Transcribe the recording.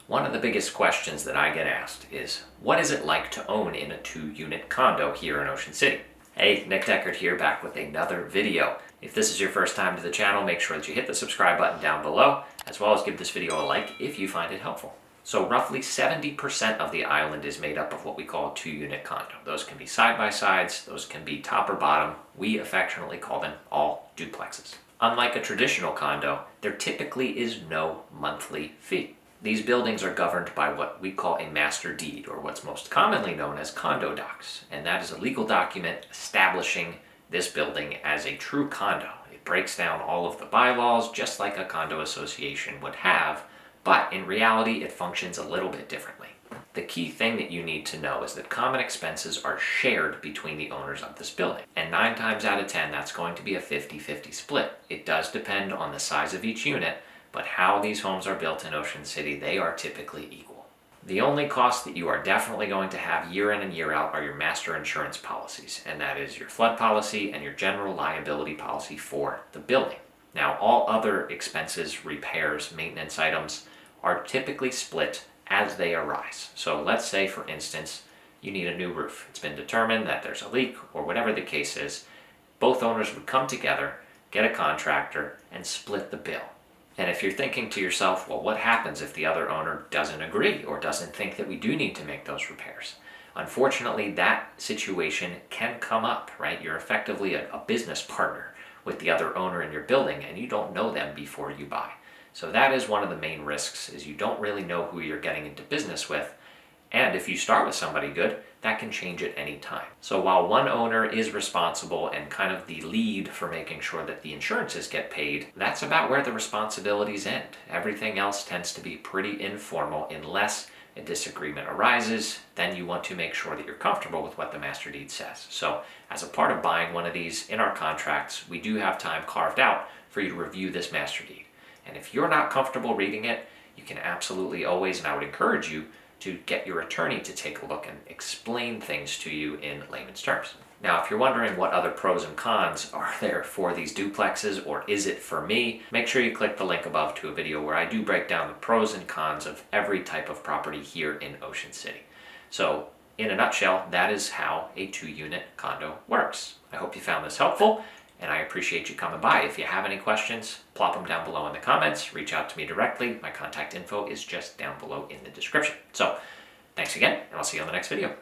One of the biggest questions that I get asked is, what is it like to own in a 2-unit condo here in Ocean City? Hey, Nick Deckard here, back with another video. If this is your first time to the channel, make sure that you hit the subscribe button down below, as well as give this video a like if you find it helpful. So roughly 70% of the island is made up of what we call a 2-unit condo. Those can be side-by-sides, those can be top or bottom. We affectionately call them all duplexes. Unlike a traditional condo, there typically is no monthly fee. These buildings are governed by what we call a master deed, or what's most commonly known as condo docs. And that is a legal document establishing this building as a true condo. It breaks down all of the bylaws just like a condo association would have, but in reality it functions a little bit differently. The key thing that you need to know is that common expenses are shared between the owners of this building. And 9 times out of 10, that's going to be a 50-50 split. It does depend on the size of each unit, but how these homes are built in Ocean City, they are typically equal. The only cost that you are definitely going to have year in and year out are your master insurance policies, and that is your flood policy and your general liability policy for the building. Now, all other expenses, repairs, maintenance items are typically split as they arise. So let's say, for instance, you need a new roof. It's been determined that there's a leak, or whatever the case is. Both owners would come together, get a contractor, and split the bill. And if you're thinking to yourself, well, what happens if the other owner doesn't agree or doesn't think that we do need to make those repairs? Unfortunately, that situation can come up, right? You're effectively a business partner with the other owner in your building, and you don't know them before you buy. So that is one of the main risks, is you don't really know who you're getting into business with. And if you start with somebody good, that can change at any time. So while one owner is responsible and kind of the lead for making sure that the insurances get paid, that's about where the responsibilities end. Everything else tends to be pretty informal unless a disagreement arises. Then you want to make sure that you're comfortable with what the master deed says. So as a part of buying one of these in our contracts, we do have time carved out for you to review this master deed. And if you're not comfortable reading it, you can absolutely always, and I would encourage you, to get your attorney to take a look and explain things to you in layman's terms. Now, if you're wondering what other pros and cons are there for these duplexes, or is it for me, make sure you click the link above to a video where I do break down the pros and cons of every type of property here in Ocean City. So, in a nutshell, that is how a 2-unit condo works. I hope you found this helpful, and I appreciate you coming by. If you have any questions, plop them down below in the comments. Reach out to me directly. My contact info is just down below in the description. So, thanks again, and I'll see you on the next video.